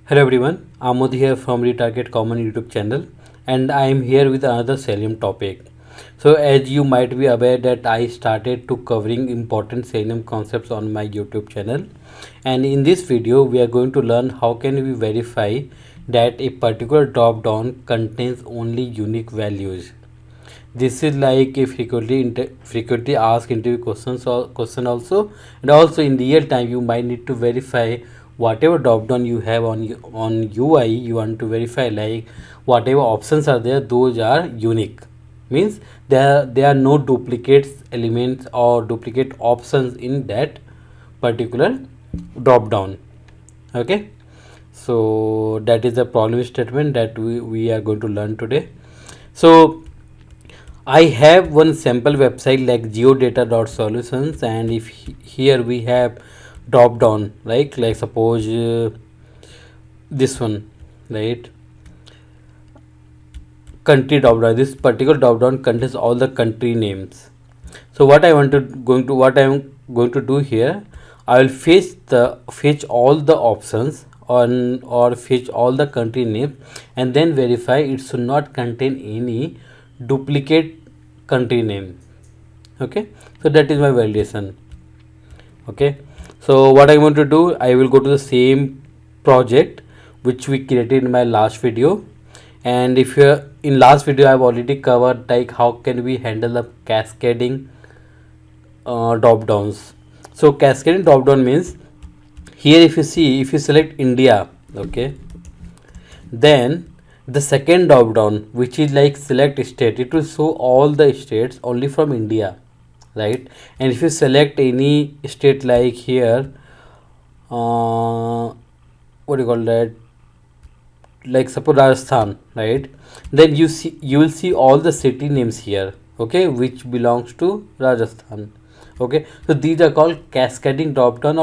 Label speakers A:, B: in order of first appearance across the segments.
A: Hello everyone, Amod here from Retarget Common YouTube channel, and I am here with another Selenium topic. So as you might be aware that I started to covering important Selenium concepts on my YouTube channel, and in this video we are going to learn how can we verify that a particular drop down contains only unique values. This is like a frequently asked interview question also, and also in real time you might need to verify whatever drop down you have on UI. You want to verify like whatever options are there, those are unique, means there are no duplicates elements or duplicate options in that particular drop down. Okay, so that is the problem statement that we are going to learn today. So I have one sample website like geodata.solutions, and if here we have drop down like suppose this one, right? Country drop down. This particular drop down contains all the country names. So what I am going to do here, I will fetch all the options on or fetch all the country names and then verify it should not contain any duplicate country name. Okay, so that is my validation. Okay, so what I want to do, I will go to the same project which we created in my last video, and if you in last video I have already covered like how can we handle the cascading drop downs. So cascading drop down means here if you see, if you select India, okay, then the second drop down which is like select state, it will show all the states only from India, right? And if you select any state like here, what do you call that, like suppose Rajasthan, right? Then you will see all the city names here, okay, which belongs to Rajasthan. Okay, so these are called cascading drop down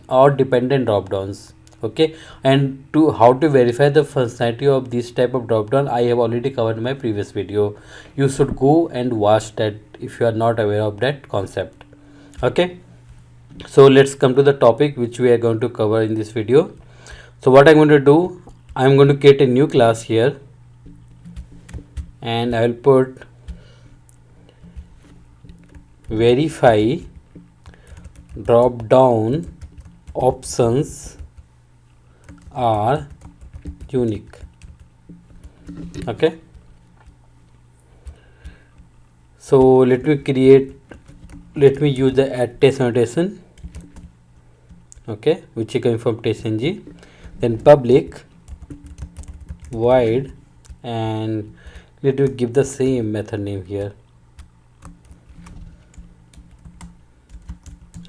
A: or dependent drop downs. Okay, and to how to verify the functionality of this type of drop down I have already covered in my previous video. You should go and watch that if you are not aware of that concept. Okay, so let's come to the topic which we are going to cover in this video. So what I'm going to do, I'm going to create a new class here, and I will put verify drop down options are unique. Okay, so let me use the add test annotation, okay, which is coming from testng, then public void, and let me give the same method name here.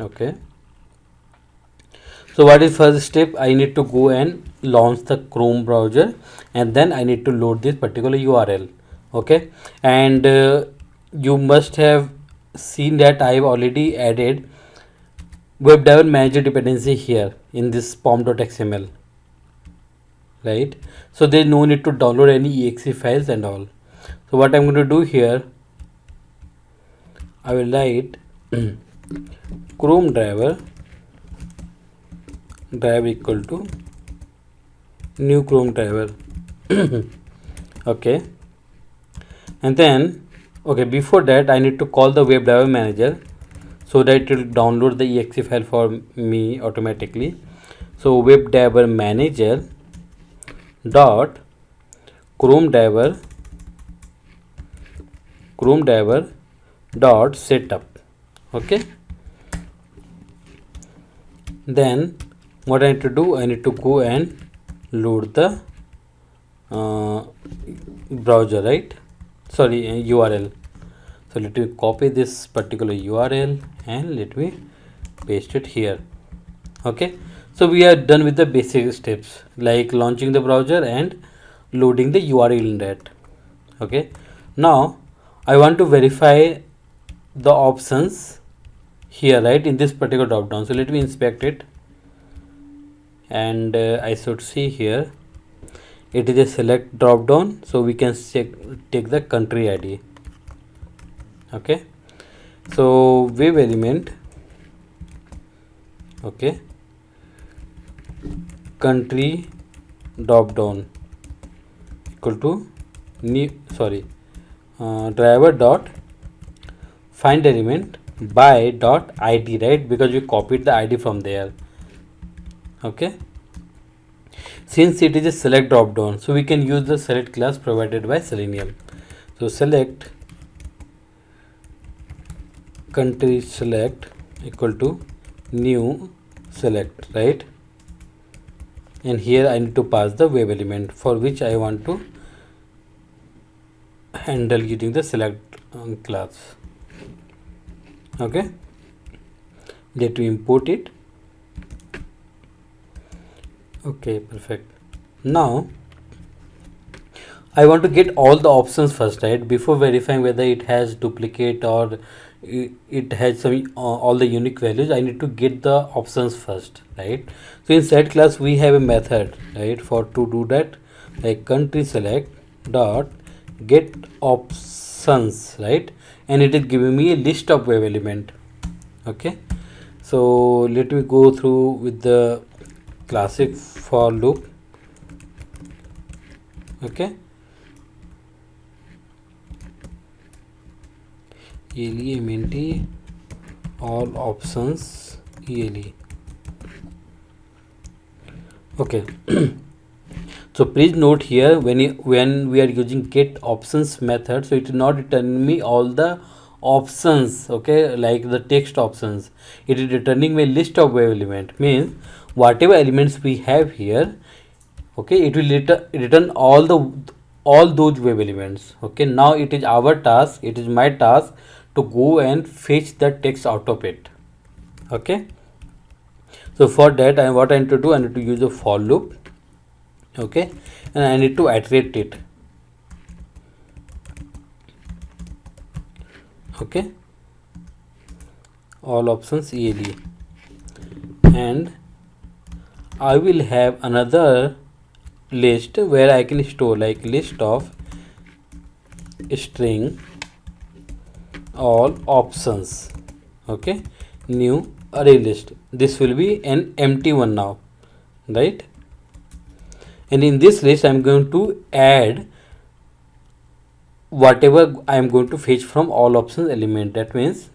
A: Okay, so what is first step, I need to go and launch the Chrome browser, and then I need to load this particular URL. Okay, and you must have seen that I have already added WebDriver manager dependency here in this pom.xml, right? So there is no need to download any exe files and all. So what I'm going to do here, I will write Chrome driver equal to new Chrome driver. Okay, and then okay, before that I need to call the WebDriver manager so that it will download the exe file for me automatically. So WebDriver manager dot Chrome driver dot setup. Okay, then what I need to do, I need to go and load the browser, right? Sorry, URL. So let me copy this particular URL and let me paste it here. Okay, so we are done with the basic steps like launching the browser and loading the URL in that. Okay, now I want to verify the options here, right, in this particular drop down. So let me inspect it, and I should see here it is a select drop down, so we can take the country ID. Okay, so web element, okay, country drop down equal to new driver dot find element by dot id, right, because we copied the id from there. Okay, since it is a select drop down, so we can use the select class provided by Selenium. So select country select equal to new select, right, and here I need to pass the web element for which I want to handle using the select class. Okay, let me import it. Okay, perfect. Now I want to get all the options first, right, before verifying whether it has duplicate or it has some all the unique values. I need to get the options first, right. So in set class we have a method, right, for to do that, like country select dot get options, right, and it is giving me a list of web element. Okay, so let me go through with the classic for loop. Okay, ele all options ele. Okay, so please note here, when we are using get options method, so it is not returning me all the options, okay, like the text options. It is returning me a list of web element, means whatever elements we have here, okay, it will return all those web elements. Okay, now it is our task, it is my task to go and fetch the text out of it. Okay, so for that what I need to do, I need to use a for loop. Okay, and I need to iterate it. Okay, all options ele, and I will have another list where I can store like list of string all options. Okay, new array list. This will be an empty one now, right, and in this list I am going to add whatever I am going to fetch from all options element. That means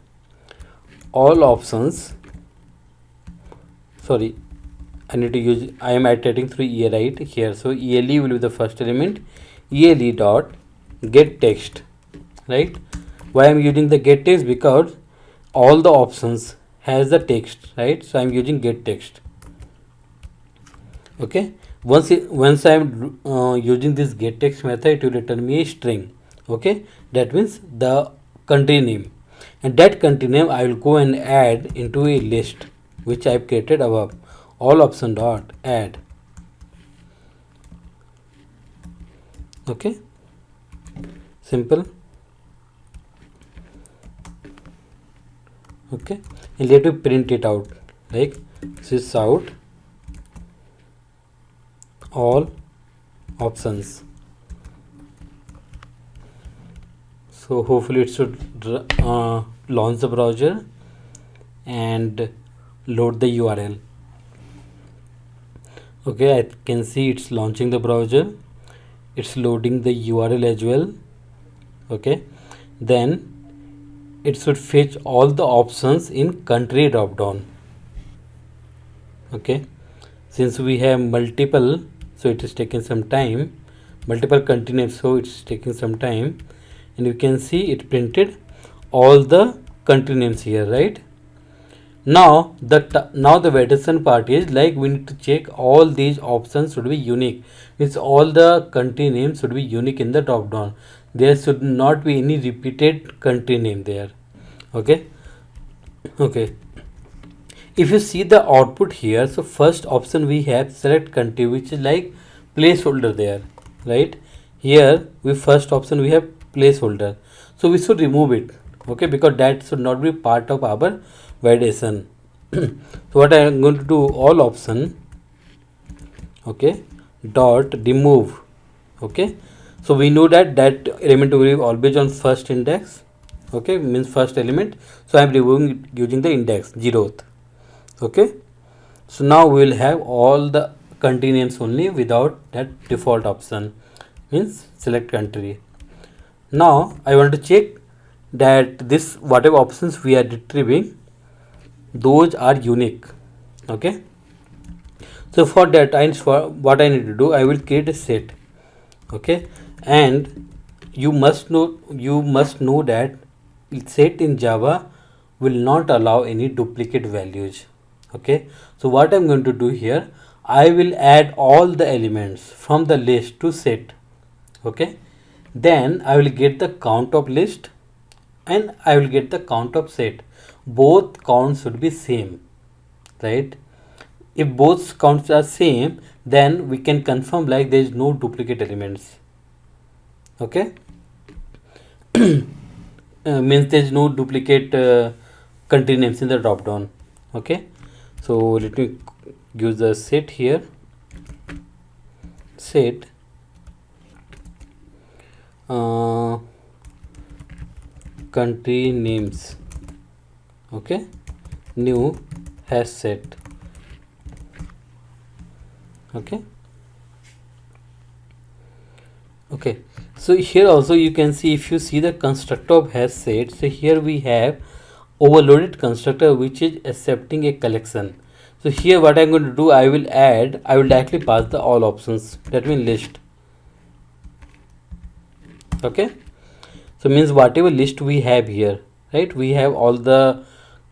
A: all options, sorry, I need to use, I am iterating through e right here, so ele will be the first element, ele dot get text, right. Why I am using the get text? Because all the options has the text, right, so I am using get text. Okay, once I am using this get text method, it will return me a string. Okay, that means the country name, and that country name I will go and add into a list which I have created above. All option dot add. Okay, simple. Okay, and let me print it out like sys out all options. So hopefully it should launch the browser and load the URL. Okay, I can see it's launching the browser, it's loading the URL as well. Okay, then it should fetch all the options in country drop down. Okay, since we have multiple, so it is taking some time, multiple country names, so it's taking some time, and you can see it printed all the country names here, right. Now the validation part is like we need to check all these options should be unique, means all the country names should be unique in the drop down. There should not be any repeated country name there. Okay, okay, if you see the output here, so first option we have select country, which is like placeholder there, right. Here we first option we have placeholder, so we should remove it. Okay, because that should not be part of our validation. So what I am going to do, all option, okay, dot remove. Okay, so we know that element will be always on first index. Okay, means first element, so I am removing it using the index 0th. Okay, so now we will have all the country names only without that default option, means select country. Now I want to check that this whatever options we are retrieving, those are unique. Okay, so for that what I need to do, I will create a set. Okay, and you must know that set in Java will not allow any duplicate values. Okay, so what I'm going to do here, I will add all the elements from the list to set. Okay, then I will get the count of list and I will get the count of set. Both counts should be same, right? If both counts are same, then we can confirm like there is no duplicate elements. Okay, means there is no duplicate country names in the drop down. Okay, so let me use the set here. Set country names. Okay, new hash set. Okay, so here also you can see, if you see the constructor of hash set, so here we have overloaded constructor which is accepting a collection. So here what I'm going to do, I will directly pass the all options, that means list. Okay, so means whatever list we have here, right, we have all the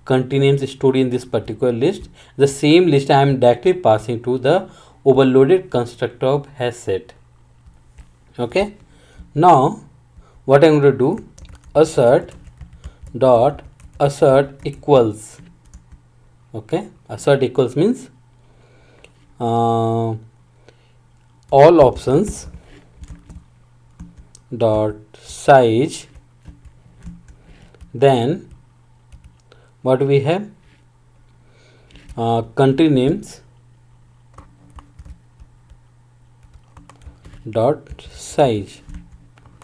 A: country names stored in this particular list. The same list I am directly passing to the overloaded constructor of hash set. Okay, now what I'm going to do, assert dot assert equals. Okay, assert equals means all options dot size, then what we have, country names dot size,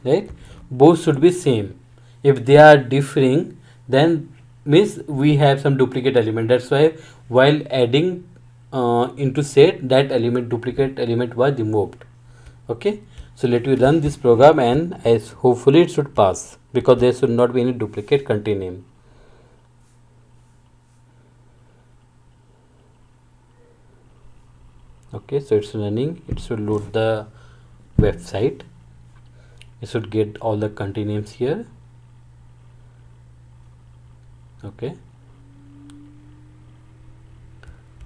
A: right? Both should be same. If they are differing, then means we have some duplicate element. That's why while adding into set, that element, duplicate element, was removed. Okay, so let me run this program, and as hopefully it should pass, because there should not be any duplicate country name. Okay, so it's running. It should load the website. It should get all the country names here. Okay,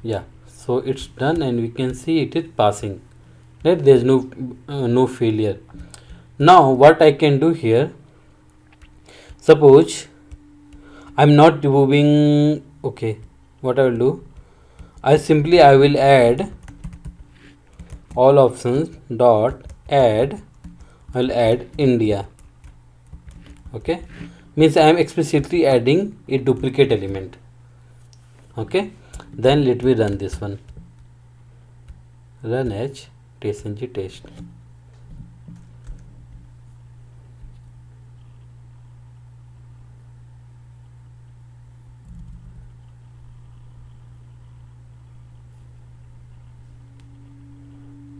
A: yeah, so it's done, and we can see it is passing, right? There's no failure. Now what I can do here, suppose I'm not removing. Okay, what I will do, I will add all options dot add, I'll add India. Okay, means I am explicitly adding a duplicate element. Okay, then let me run this one. Run as tsng test.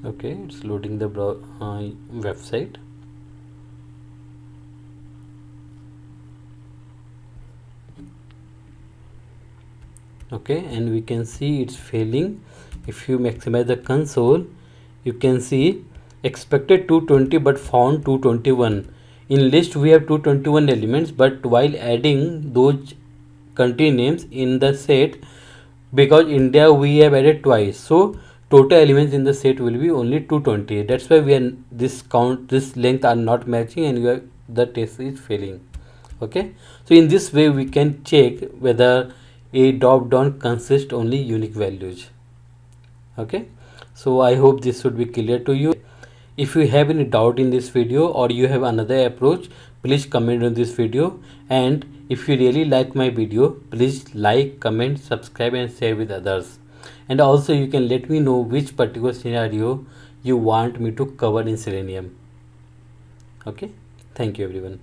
A: Okay, it's loading the website. Okay, and we can see it's failing. If you maximize the console, you can see expected 220 but found 221. In list we have 221 elements, but while adding those country names in the set, because India we have added twice, so total elements in the set will be only 220. That's why we are this length are not matching, and the test is failing. Okay, so in this way we can check whether a drop down consists only unique values. Okay, so I hope this should be clear to you. If you have any doubt in this video, or you have another approach, please comment on this video. And if you really like my video, please like, comment, subscribe and share with others. And also you can let me know which particular scenario you want me to cover in Selenium. Okay, thank you everyone.